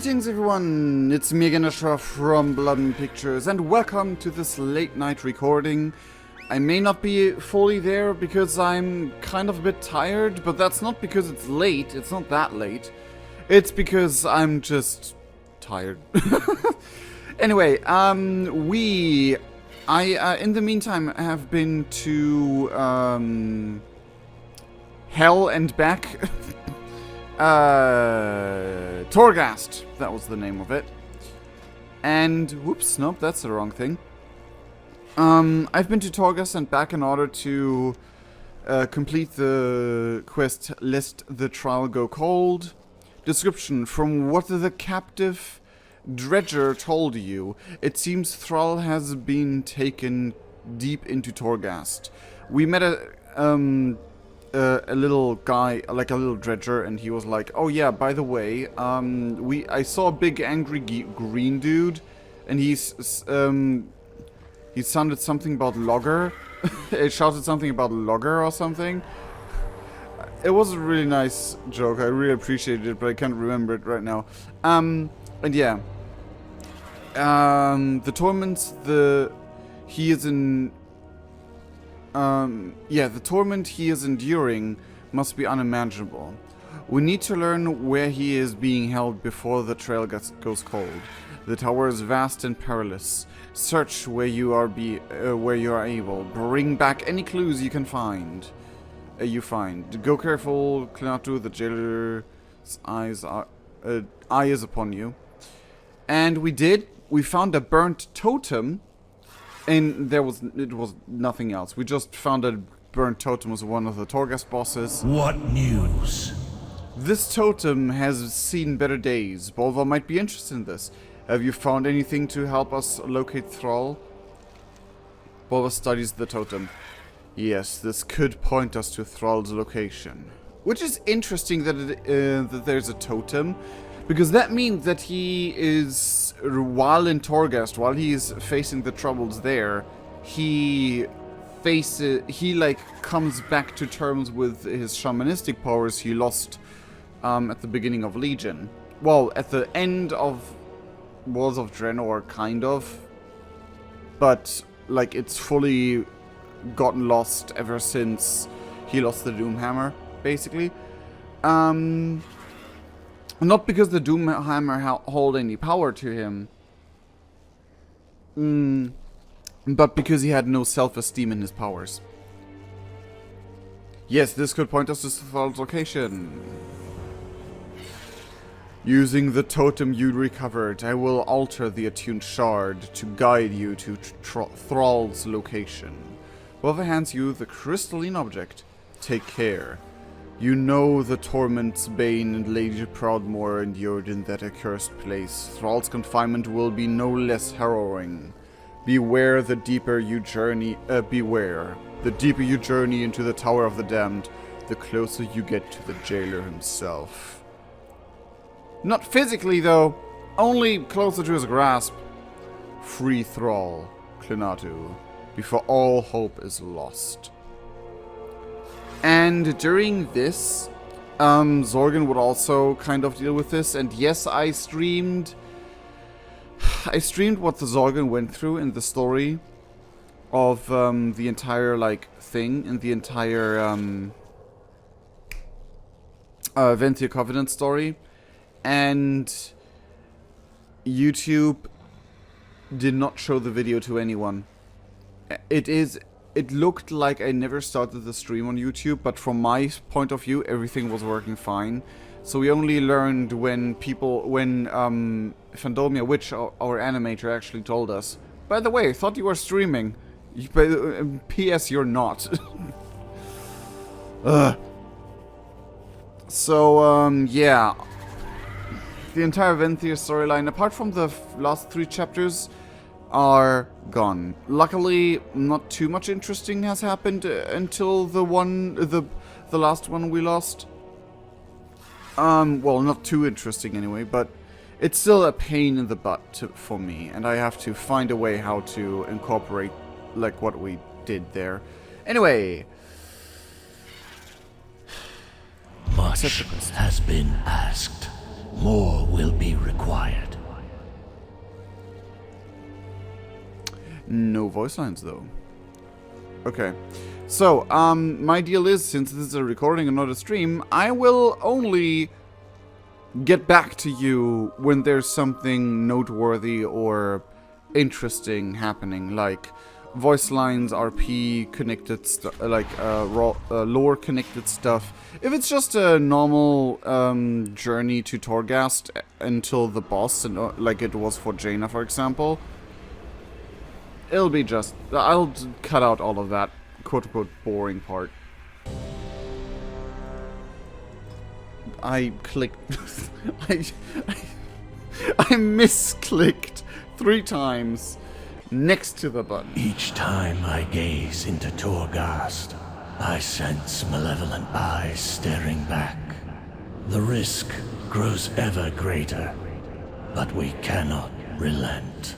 Greetings everyone, it's me again, Ashra from Bloodmoon Pictures, and welcome to this late night recording. I may not be fully there because I'm kind of a bit tired, but that's not because it's late, it's not that late. It's because I'm just tired. Anyway, I in the meantime have been to hell and back. Torghast, that was the name of it. And, whoops, nope, that's the wrong thing. I've been to Torghast and back in order to complete the quest Lest the Thrall Go Cold. Description: from what the captive dredger told you, it seems Thrall has been taken deep into Torghast. We met a little guy, like a little dredger, and he was like, "Oh yeah, by the way, I saw a big angry green dude, and he sounded something about logger." It shouted something about logger or something. It was a really nice joke. I really appreciated it, but I can't remember it right now. And yeah, the torments he is in. The torment he is enduring must be unimaginable. We need to learn where he is being held before the trail goes cold. The tower is vast and perilous. Search where you are able. Bring back any clues you can find. Go careful, Klinatu. The jailer's eye is upon you. And we did. We found a burnt totem. And it was nothing else. We just found that burnt totem was one of the Torghast bosses. What news? This totem has seen better days. Bolvar might be interested in this. Have you found anything to help us locate Thrall? Bolvar studies the totem. Yes, this could point us to Thrall's location. Which is interesting that that there's a totem. Because that means that he is, while in Torghast, while he is facing the troubles there, he comes back to terms with his shamanistic powers he lost at the beginning of Legion. Well, at the end of Walls of Draenor, kind of. But, like, it's fully gotten lost ever since he lost the Doomhammer, basically. Not because the Doomhammer hold any power to him, but because he had no self-esteem in his powers. Yes, this could point us to Thrall's location. Using the totem you recovered, I will alter the attuned shard to guide you to Thrall's location. Whoever hands you the crystalline object, take care. You know the torments Bane and Lady Proudmoore endured in that accursed place. Thrall's confinement will be no less harrowing. Beware the deeper you journey into the Tower of the Damned, the closer you get to the jailer himself. Not physically, though. Only closer to his grasp. Free Thrall, Klinatu, before all hope is lost. And during this, Zorgan would also kind of deal with this. And yes, I streamed what the Zorgan went through in the story of the entire thing, in the entire Ventia Covenant story. And YouTube did not show the video to anyone. It looked like I never started the stream on YouTube, but from my point of view, everything was working fine. So we only learned when Fandomia Witch, our animator, actually told us, "By the way, I thought you were streaming. P.S. You're not." So, yeah. The entire Venthir storyline, apart from the last 3 chapters, are gone. Luckily, not too much interesting has happened until the last one we lost. Well, not too interesting anyway, but it's still a pain in the butt for me, and I have to find a way how to incorporate what we did there. Anyway, much has been asked. more will be required. No voice lines, though. Okay. So, my deal is, since this is a recording and not a stream, I will only get back to you when there's something noteworthy or interesting happening, like voice lines, RP connected stuff, like lore connected stuff. If it's just a normal journey to Torghast until the boss, and like it was for Jaina, for example, it'll be just, I'll cut out all of that quote-unquote boring part. I clicked... I misclicked 3 times next to the button. Each time I gaze into Torghast, I sense malevolent eyes staring back. The risk grows ever greater, but we cannot relent.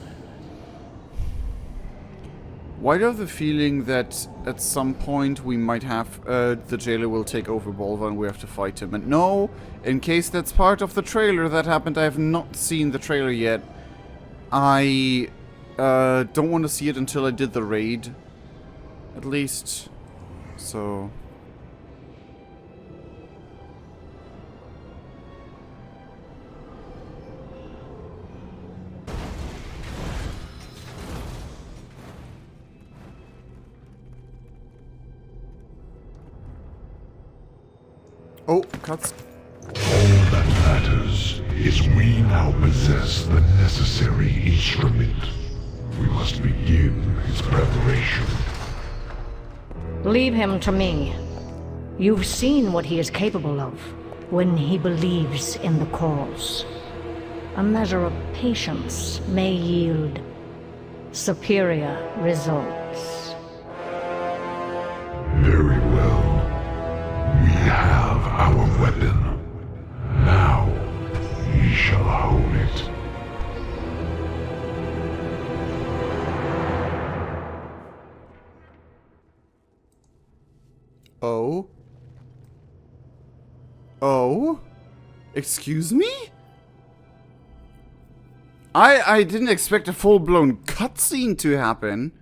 Why do I have the feeling that at some point we might have the jailer will take over Bolva and we have to fight him? And no, in case that's part of the trailer that happened, I have not seen the trailer yet. I don't want to see it until I did the raid, at least. So... Oh, cuts. All that matters is we now possess the necessary instrument. We must begin its preparation. Leave him to me. You've seen what he is capable of when he believes in the cause. A measure of patience may yield superior results. Very well. We have our weapon. Now, we shall hone it. Oh? Oh? Excuse me? I didn't expect a full-blown cutscene to happen.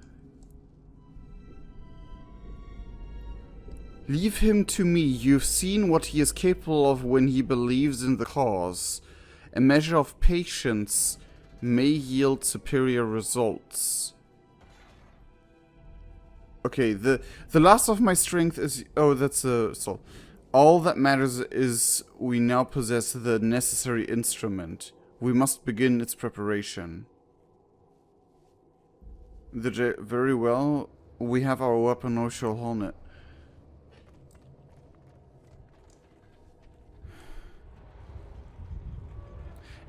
Leave him to me. You've seen what he is capable of when he believes in the cause. A measure of patience may yield superior results. Okay, the last of my strength is... Oh, that's a soul. All that matters is we now possess the necessary instrument. We must begin its preparation. Very well. We have our weapon, or shall hone it.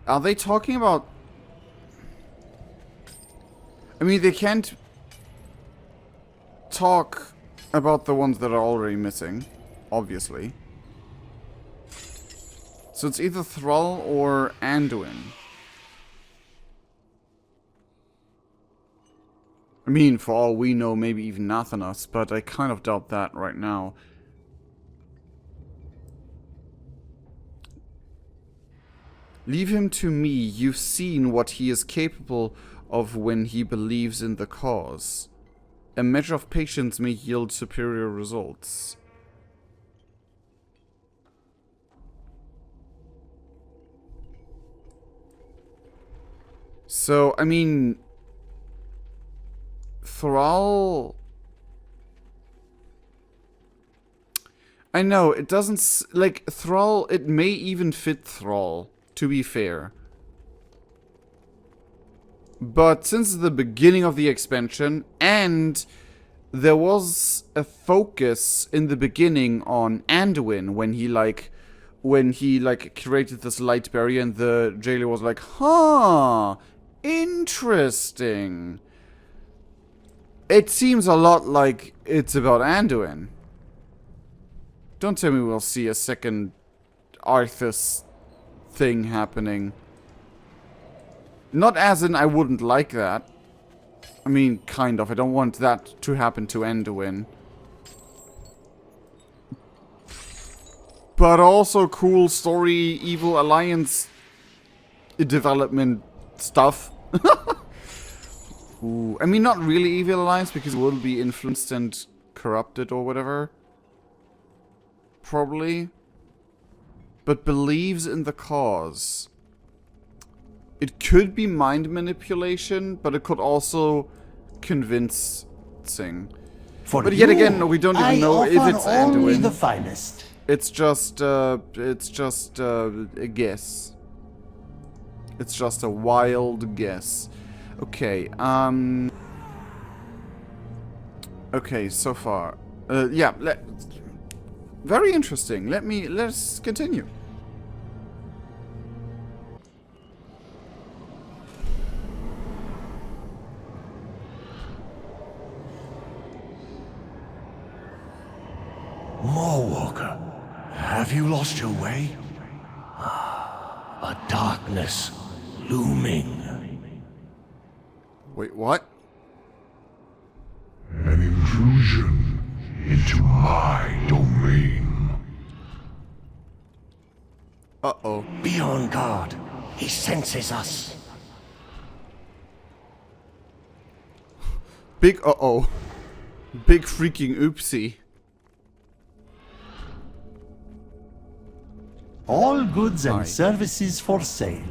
Are they talking about... I mean, they can't talk about the ones that are already missing, obviously. So it's either Thrall or Anduin. I mean, for all we know, maybe even Nathanos, but I kind of doubt that right now. Leave him to me. You've seen what he is capable of when he believes in the cause. A measure of patience may yield superior results. So, I mean... Thrall... I know, it doesn't... Like, Thrall... It may even fit Thrall, to be fair. But since the beginning of the expansion, and there was a focus in the beginning on Anduin when he created this light barrier, and the jailer was like, huh, interesting. It seems a lot like it's about Anduin. Don't tell me we'll see a second Arthas thing happening. Not as in I wouldn't like that. I mean, kind of. I don't want that to happen to Anduin. but also cool story, evil alliance development stuff. Ooh, I mean, not really evil alliance, because it will be influenced and corrupted or whatever. Probably. But believes in the cause. It could be mind manipulation, but it could also convincing. But yet again, no, we don't even know if it's only Anduin. the finest. It's just a guess. It's just a wild guess. Okay, okay, so far. Yeah, very interesting. Let's continue. Moorwalker, have you lost your way? A darkness looming. Wait, what? An intrusion into my domain. Uh-oh. Be on guard. He senses us. Big uh-oh. Big freaking oopsie. All goods and Aye. services for sale.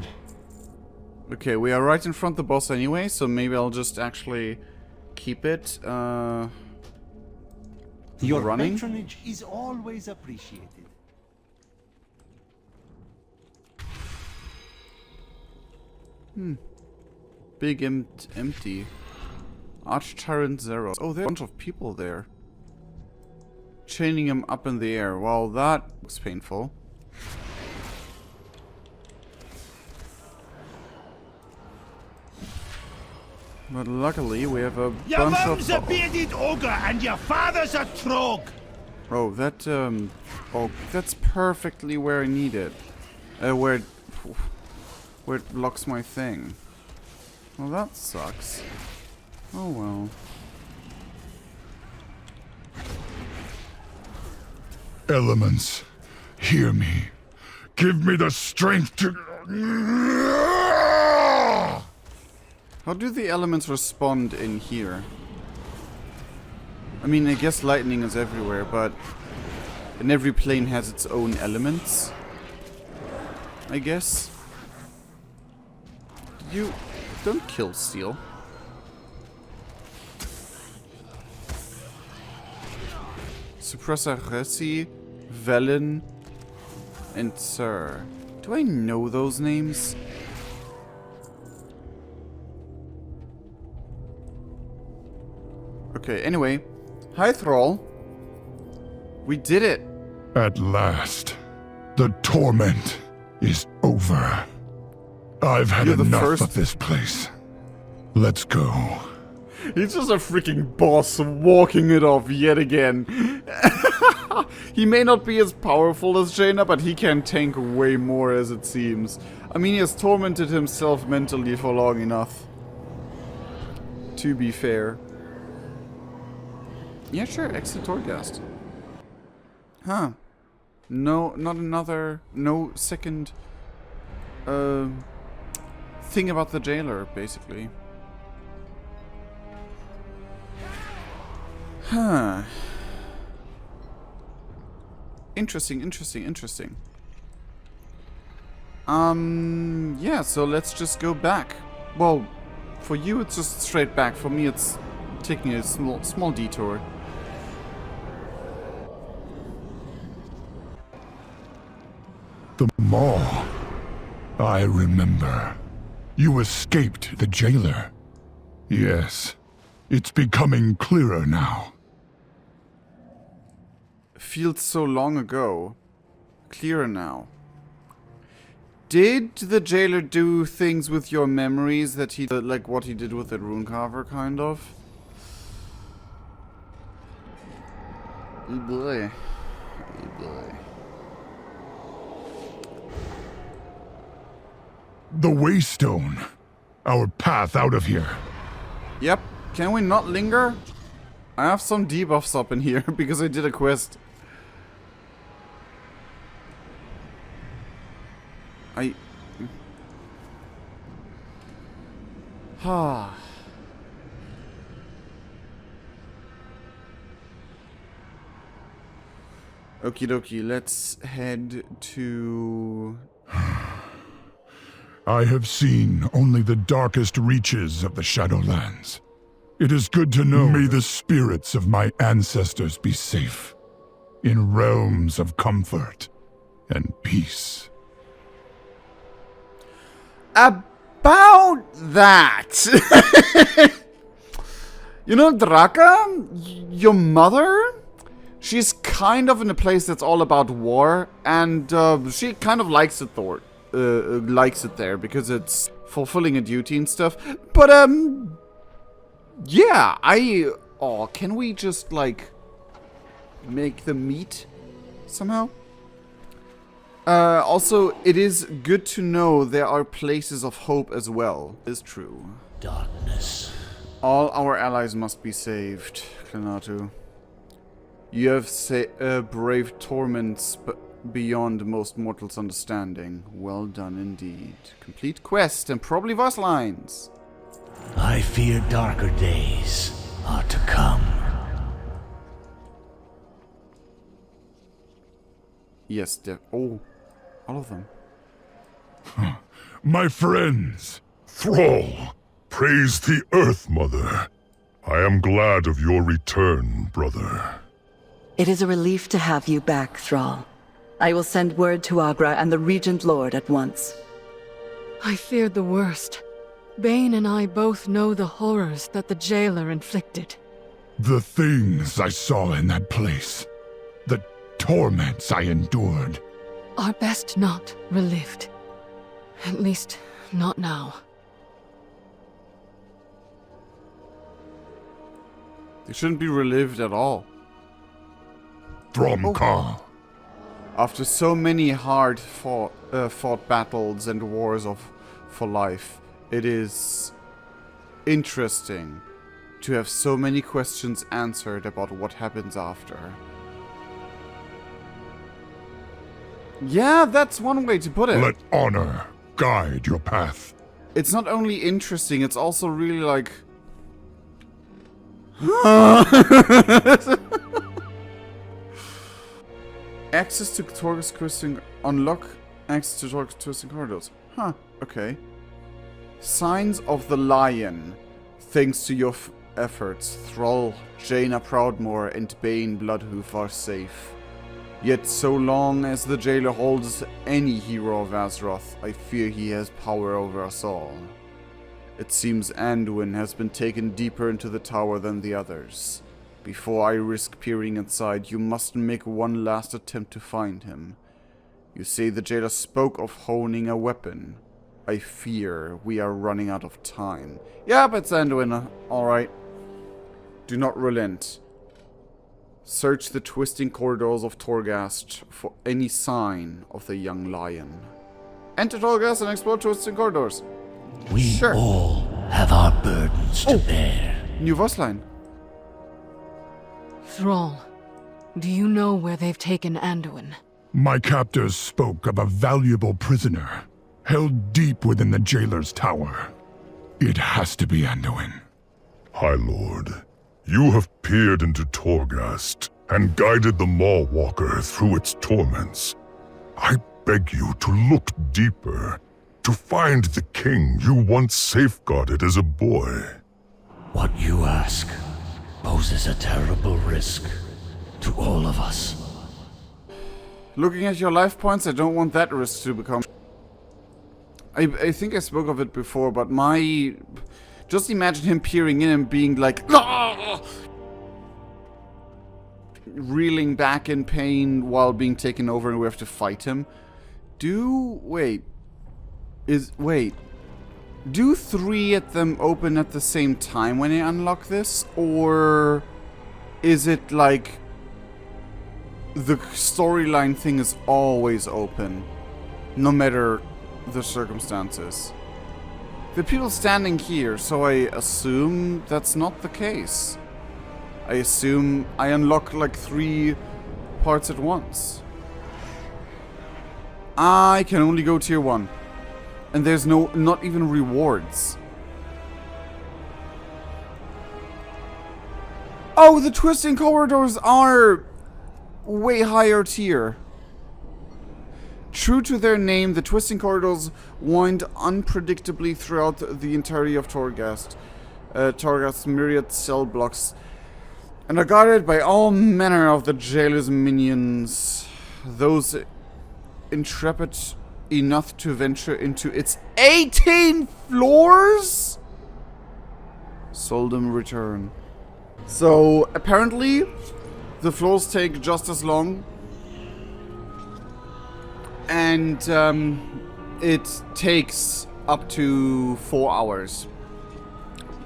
Okay, we are right in front of the boss anyway, so maybe I'll just actually keep it, Your running? patronage is always appreciated. Big empty. Arch-Tyrant Zeros. Oh, there's a bunch of people there. Chaining him up in the air. Well, that looks painful. But luckily, we have a Your bunch mum's of... a bearded ogre and your father's a trog. Oh, that, oh, that's perfectly where I need it. Where it blocks my thing. Well, that sucks. Oh, well. Elements, hear me. Give me the strength to... How do the elements respond in here? I mean, I guess lightning is everywhere, but... And every plane has its own elements. I guess. You... Don't kill Steel. Suppressor Resi, Velen, and Sir. Do I know those names? Okay, anyway. Hi, Thrall. We did it. At last, the torment is over. I've had You're the enough first- of this place. Let's go. He's just a freaking boss walking it off yet again. He may not be as powerful as Jaina, but he can tank way more as it seems. I mean, he has tormented himself mentally for long enough. To be fair. Yeah, sure, exit Torghast. Huh. No, not another... No second... thing about the jailer, basically. Huh. Interesting, interesting, interesting. Yeah, so let's just go back. Well, for you it's just straight back. For me it's taking a small detour. The maw. I remember. You escaped the jailer. Yes. It's becoming clearer now. Feels so long ago. Clearer now. Did the jailer do things with your memories that he did, like what he did with the rune carver, kind of? Oh boy. Oh boy. The Waystone. Our path out of here. Yep. Can we not linger? I have some debuffs up in here because I did a quest. Okie dokie, let's head to... I have seen only the darkest reaches of the Shadowlands. It is good to know. May the spirits of my ancestors be safe, in realms of comfort and peace. About that! You know, Draka, your mother? She's kind of in a place that's all about war, and she kind of likes it there because it's fulfilling a duty and stuff. But yeah, can we just like make them meet somehow? Also, it is good to know there are places of hope as well. Is true. Darkness. All our allies must be saved, Klenatu. You have braved torments beyond most mortals' understanding. Well done indeed. Complete quest and probably voice lines. I fear darker days are to come. Yes, all of them. My friends, Thrall, praise the Earth Mother. I am glad of your return, brother. It is a relief to have you back, Thrall. I will send word to Agra and the Regent Lord at once. I feared the worst. Bane and I both know the horrors that the jailer inflicted. The things I saw in that place, the torments I endured. Are best not relived. At least, not now. They shouldn't be relived at all. Thromka. After so many hard fought battles and wars for life, it is interesting to have so many questions answered about what happens after. Yeah, that's one way to put it. Let honor guide your path. It's not only interesting, it's also really like... Access to Torghast twisting... Unlock access to Torghast twisting corridors. Huh, okay. Signs of the Lion. Thanks to your efforts, Thrall, Jaina Proudmoore, and Bane Bloodhoof are safe. Yet so long as the jailer holds any hero of Azeroth, I fear he has power over us all. It seems Anduin has been taken deeper into the tower than the others. Before I risk peering inside, you must make one last attempt to find him. You say the jailer spoke of honing a weapon. I fear we are running out of time. Yeah, but it's Anduin, alright. Do not relent. Search the twisting corridors of Torghast for any sign of the young lion. Enter Torghast and explore twisting corridors. We all have our burdens to bear. New voice line. Thrall, do you know where they've taken Anduin? My captors spoke of a valuable prisoner, held deep within the jailer's tower. It has to be Anduin. High Lord, you have peered into Torghast and guided the Mawwalker through its torments. I beg you to look deeper, to find the king you once safeguarded as a boy. What you ask poses a terrible risk to all of us. Looking at your life points, I don't want that risk to become... I think I spoke of it before, but my... Just imagine him peering in and being like... "Ah!" Reeling back in pain while being taken over and we have to fight him. Wait. Do 3 at them open at the same time when I unlock this? Or is it like the storyline thing is always open, no matter the circumstances? The people standing here, so I assume that's not the case. I assume I unlock like 3 parts at once. I can only go tier 1. And there's not even rewards. Oh, the twisting corridors are way higher tier. True to their name, the twisting corridors wind unpredictably throughout the entirety of Torghast. Torghast's myriad cell blocks, and are guarded by all manner of the jailer's minions. Those intrepid enough to venture into its 18 floors seldom return. So, apparently, the floors take just as long. And it takes up to 4 hours.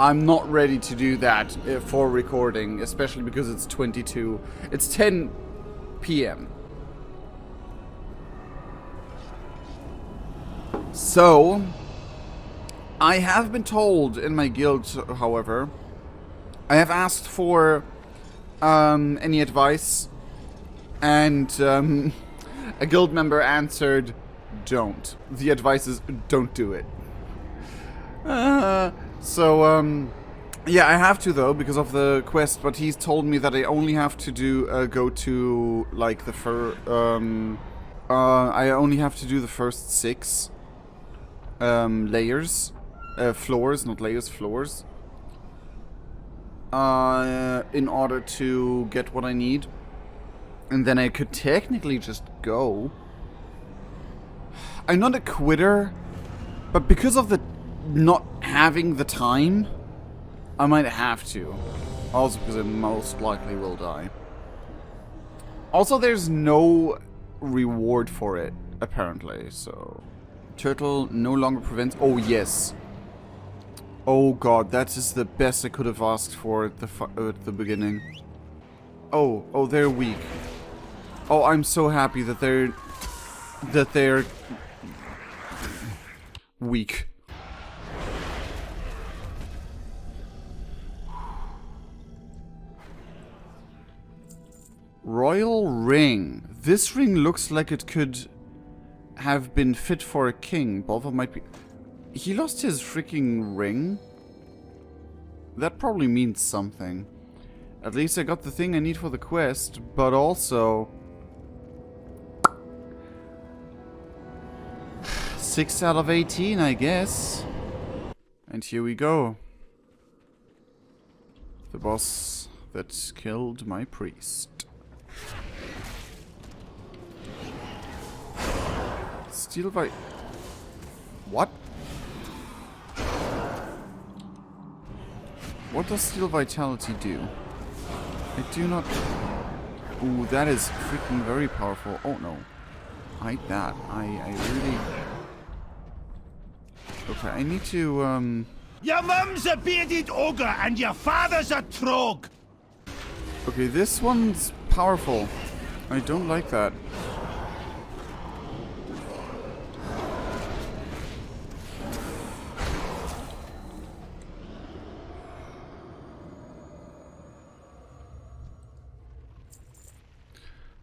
I'm not ready to do that for recording, especially because it's 22. It's 10 p.m. So, I have been told in my guild, however, I have asked for any advice, and a guild member answered, don't. The advice is, don't do it. Yeah, I have to though, because of the quest, but he's told me that I only have to do, go to, like, I only have to do the first 6 layers. Floors, not layers, floors. In order to get what I need. And then I could technically just go. I'm not a quitter, but because of the not having the time, I might have to. Also because I most likely will die. Also, there's no reward for it, apparently, so... Turtle no longer prevents... Oh, yes. Oh god, that is the best I could have asked for at the beginning. Oh, they're weak. Oh, I'm so happy that they're weak. Royal ring. This ring looks like it could have been fit for a king. Balthor might be... He lost his freaking ring? That probably means something. At least I got the thing I need for the quest, but also... 6 out of 18, I guess. And here we go. The boss that killed my priest. Steel by... What? What does Steel Vitality do? I do not... Ooh, that is freaking very powerful. Oh no. Hide that. I really... Okay, I need to, Your mum's a bearded ogre and your father's a trog! Okay, this one's powerful. I don't like that.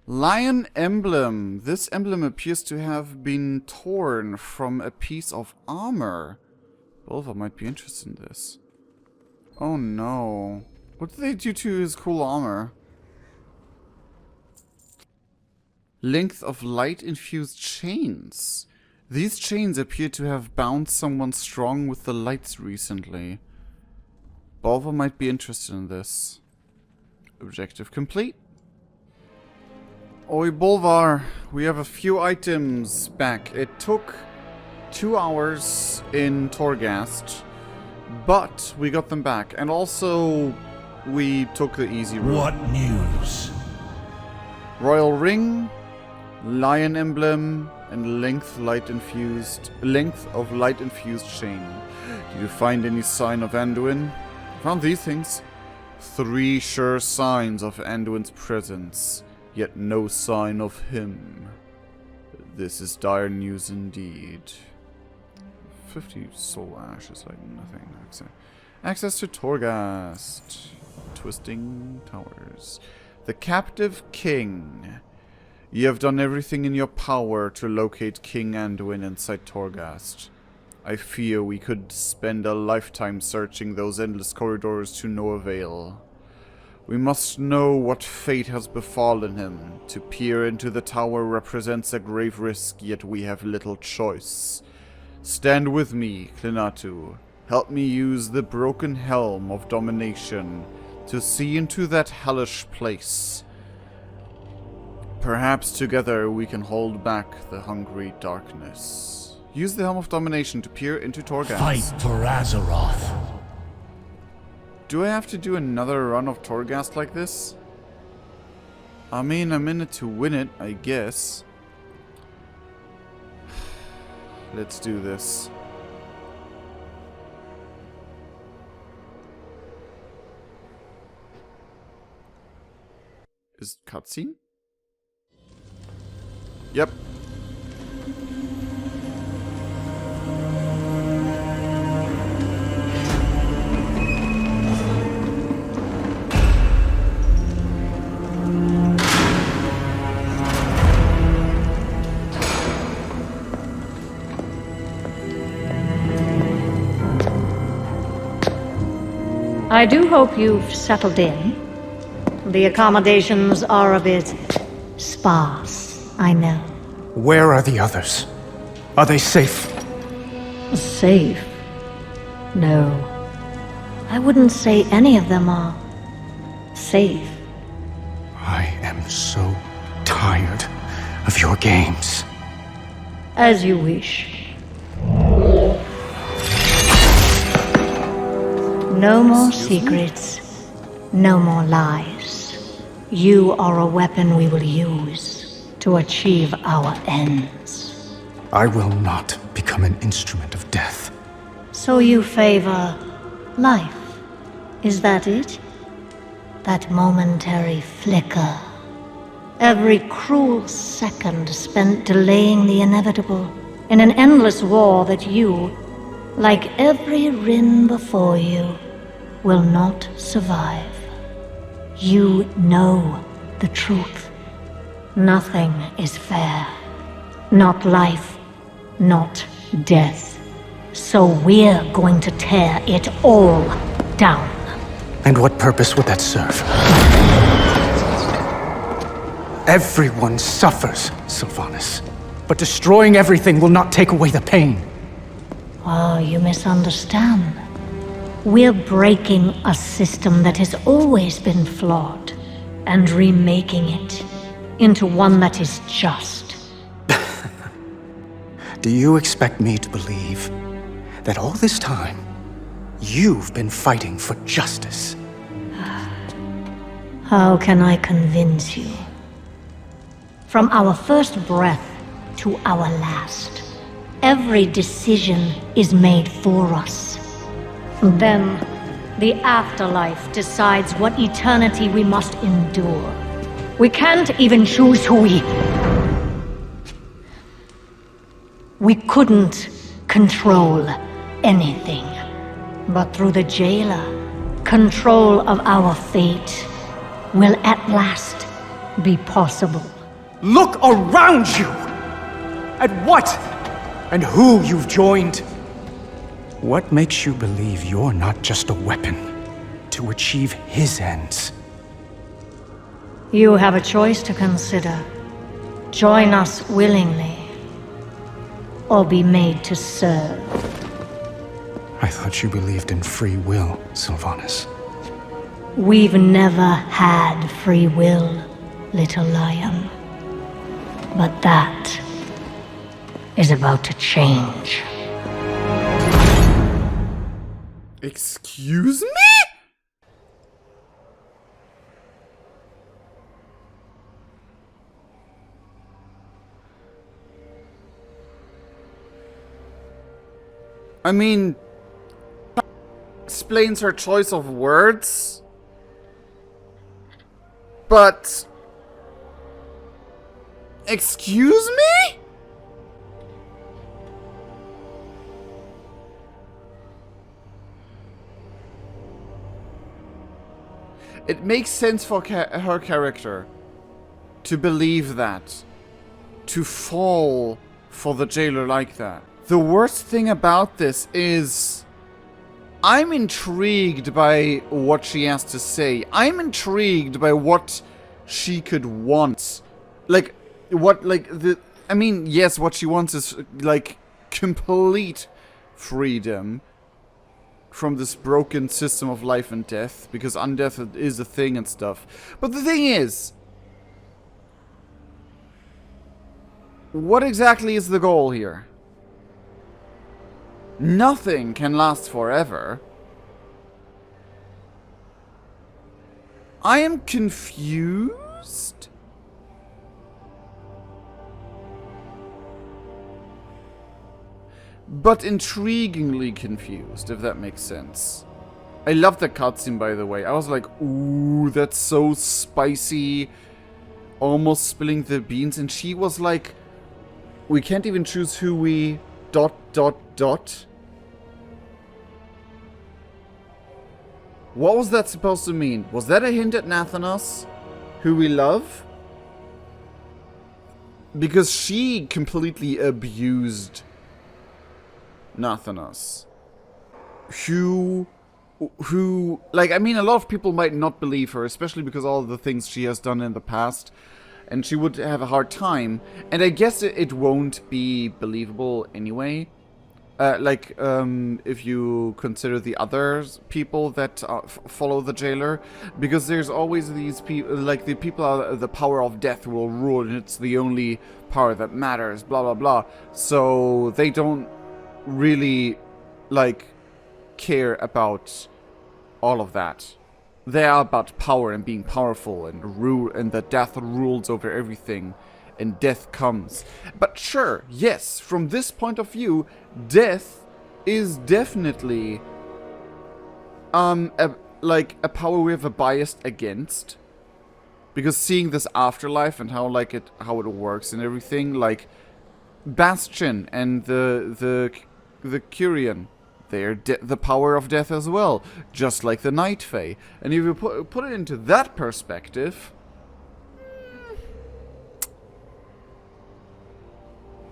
Lion emblem. This emblem appears to have been torn from a piece of armor. Balthor might be interested in this. Oh no. What did they do to his cool armor? Length of light-infused chains. These chains appear to have bound someone strong with the lights recently. Balthor might be interested in this. Objective complete. Oi, Bolvar, we have a few items back. It took 2 hours in Torghast, but we got them back. And also, we took the easy route. What news? Royal ring, lion emblem, and length of light-infused chain. Did you find any sign of Anduin? Found these things. 3 sure signs of Anduin's presence. Yet no sign of him. This is dire news indeed. 50 soul ash is like nothing. Access to Torghast. Twisting towers. The captive king. You have done everything in your power to locate King Anduin inside Torghast. I fear we could spend a lifetime searching those endless corridors to no avail. We must know what fate has befallen him. To peer into the tower represents a grave risk, yet we have little choice. Stand with me, Klinatu. Help me use the broken helm of domination to see into that hellish place. Perhaps together we can hold back the hungry darkness. Use the helm of domination to peer into Torghast. Fight for Azeroth. Do I have to do another run of Torghast like this? I mean, I'm in it to win it, I guess. Let's do this. Is cutscene? Yep. I do hope you've settled in. The accommodations are a bit sparse, I know. Where are the others? Are they safe? Safe? No. I wouldn't say any of them are safe. I am so tired of your games. As you wish. No more secrets. No more lies. You are a weapon we will use to achieve our ends. I will not become an instrument of death. So you favor life? Is that it? That momentary flicker. Every cruel second spent delaying the inevitable in an endless war that you, like every Rin before you, will not survive. You know the truth. Nothing is fair. Not life, not death. So we're going to tear it all down. And what purpose would that serve? Everyone suffers, Sylvanas. But destroying everything will not take away the pain. Oh, you misunderstand. We're breaking a system that has always been flawed and remaking it into one that is just. Do you expect me to believe that all this time, you've been fighting for justice? How can I convince you? From our first breath to our last, every decision is made for us. Then, the afterlife decides what eternity we must endure. We can't even choose who we couldn't control anything. But through the jailer, control of our fate will at last be possible. Look around you! At what and who you've joined. What makes you believe you're not just a weapon to achieve his ends? You have a choice to consider. Join us willingly, or be made to serve. I thought you believed in free will, Sylvanas. We've never had free will, little lion. But that is about to change. Excuse me? I mean, explains her choice of words, but excuse me? It makes sense for her character. to believe that. To fall for the jailer like that. The worst thing about this is I'm intrigued by what she has to say. I'm intrigued by what she could want. Like, what, like, I mean, yes, what she wants is, like, complete freedom from this broken system of life and death, because undeath is a thing and stuff. But the thing is, what exactly is the goal here? Nothing can last forever. I am confused. But intriguingly confused, if that makes sense. I love the cutscene, by the way. I was like, ooh, that's so spicy. Almost spilling the beans. And she was like, we can't even choose who we... ... What was that supposed to mean? Was that a hint at Nathanos? Who we love? Because she completely abused Nathanos. Who, like, I mean, a lot of people might not believe her, especially because all of the things she has done in the past. And she would have a hard time. And I guess it won't be believable anyway. If you consider the other people that follow the jailer, because there's always these people, like the people are the power of death will rule, and it's the only power that matters, blah blah blah. So they don't really, like, care about all of that. They are about power and being powerful and rule, and that death rules over everything. And death comes. But sure, yes, from this point of view, death is definitely a power we have a bias against. Because seeing this afterlife and how it works and everything, like Bastion and the Curian, they're the power of death as well, just like the Night Fae. And if you put it into that perspective,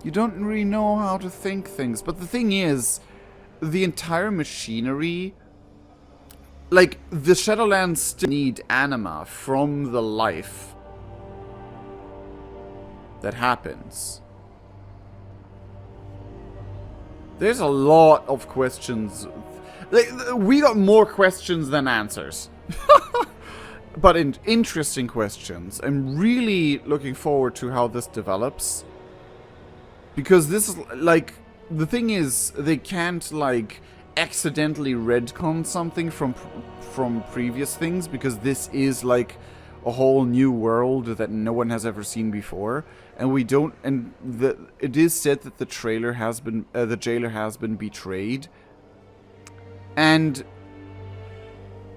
you don't really know how to think things. But the thing is, the entire machinery... Like, the Shadowlands still need anima from the life that happens. There's a lot of questions. Like, we got more questions than answers. But interesting questions. I'm really looking forward to how this develops. Because this is, like, the thing is, they can't, like, accidentally retcon something from previous things, because this is, like, a whole new world that no one has ever seen before. And we don't, and it is said that the jailer has been betrayed. And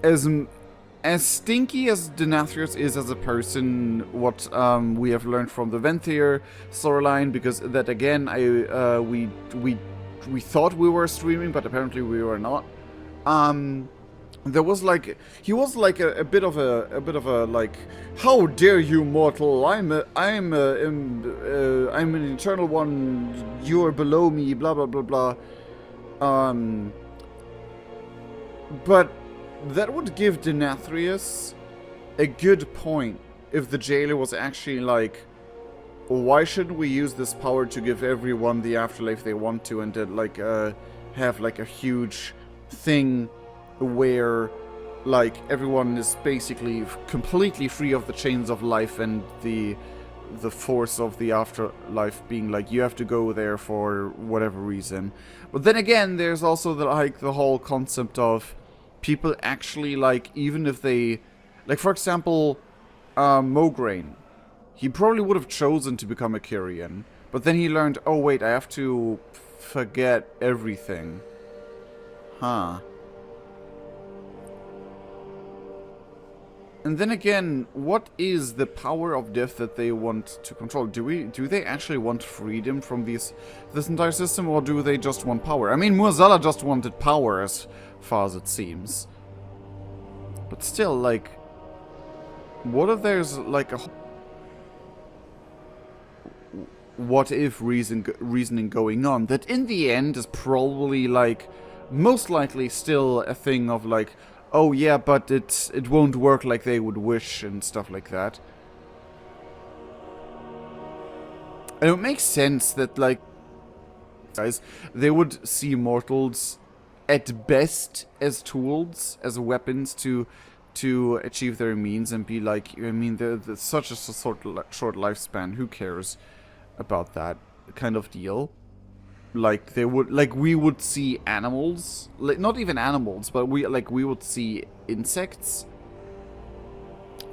as stinky as Denathrius is as a person, what we have learned from the Venthyr storyline, because that again, we thought we were streaming, but apparently we were not. There was like he was like a bit of a like, how dare you, mortal? I'm an eternal one. You are below me. Blah blah blah blah. But that would give Denathrius a good point if the jailer was actually like, why shouldn't we use this power to give everyone the afterlife they want to, and to like have like a huge thing where like everyone is basically completely free of the chains of life and the force of the afterlife being like, you have to go there for whatever reason. But then again, there's also the whole concept of people actually, like, even if they, like, for example, Mograine, he probably would have chosen to become a Kyrian, but then he learned, oh wait, I have to forget everything. Huh. And then again, what is the power of death that they want to control? Do they actually want freedom from this entire system, or do they just want power? I mean, Murzala just wanted power as far as it seems. But still, like, what if there's like a... what if reasoning going on that in the end is probably like most likely still a thing of like, oh yeah, but it won't work like they would wish and stuff like that. And it makes sense that like guys, they would see mortals at best as tools, as weapons to achieve their means, and be like, I mean, they're such a short lifespan. Who cares about that kind of deal? Like they would, like we would see animals, like not even animals, but we would see insects.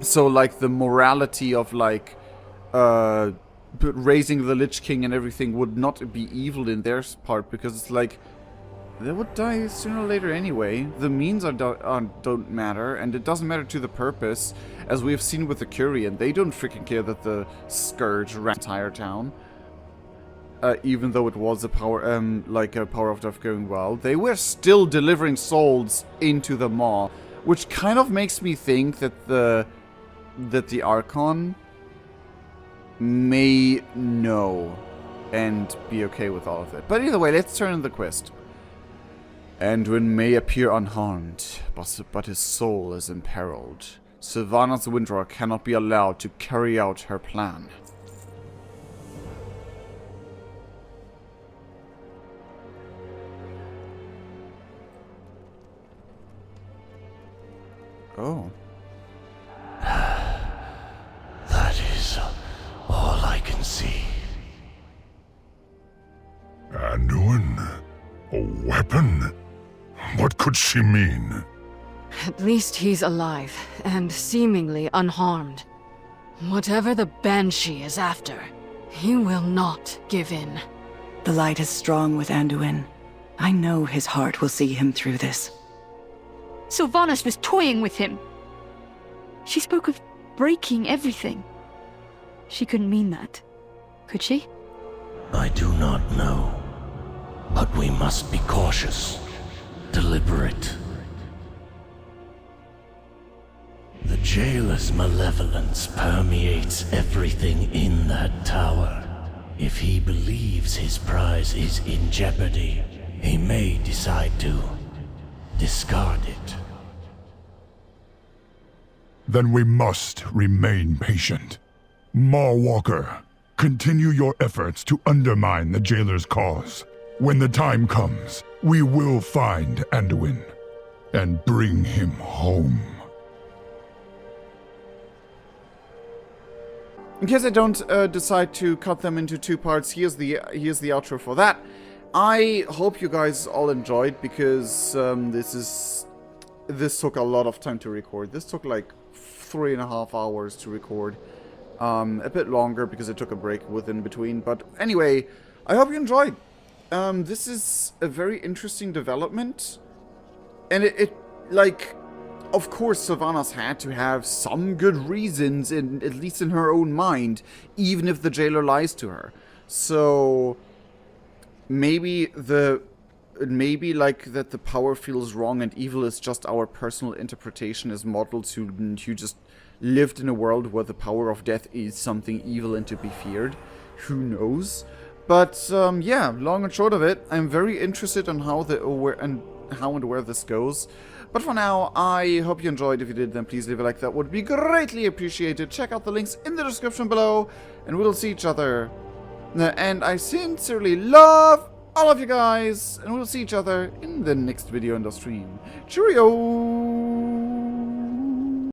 So like the morality of like raising the Lich King and everything would not be evil in their part, because it's like they would die sooner or later anyway. The means don't matter, and it doesn't matter to the purpose, as we have seen with the Curian. They don't freaking care that the Scourge ran the entire town. Even though it was a power, like a power of death going well, they were still delivering souls into the Maw, which kind of makes me think that the Archon may know and be okay with all of it. But either way, let's turn to the quest. Anduin may appear unharmed, but his soul is imperiled. Sylvanas the Windrower cannot be allowed to carry out her plan. Oh. That is all I can see. Anduin? A weapon? What could she mean? At least he's alive, and seemingly unharmed. Whatever the Banshee is after, he will not give in. The light is strong with Anduin. I know his heart will see him through this. Sylvanas was toying with him. She spoke of breaking everything. She couldn't mean that, could she? I do not know. But we must be cautious, deliberate. The jailer's malevolence permeates everything in that tower. If he believes his prize is in jeopardy, he may decide to discard it. Then we must remain patient. Mawwalker, continue your efforts to undermine the jailer's cause. When the time comes, we will find Anduin and bring him home. In case I don't decide to cut them into two parts, here's the outro for that. I hope you guys all enjoyed, because this took a lot of time to record. This took like 3.5 hours to record. A bit longer because I took a break in between. But anyway, I hope you enjoyed. This is a very interesting development. And it like, of course, Sylvanas had to have some good reasons, at least in her own mind, even if the jailer lies to her. So maybe like that the power feels wrong and evil is just our personal interpretation as mortals who just lived in a world where the power of death is something evil and to be feared. Who knows? But yeah, long and short of it, I'm very interested in how and where this goes. But for now, I hope you enjoyed. If you did, then please leave a like. That would be greatly appreciated. Check out the links in the description below, and we'll see each other. And I sincerely love all of you guys, and we'll see each other in the next video in the stream. Cheerio!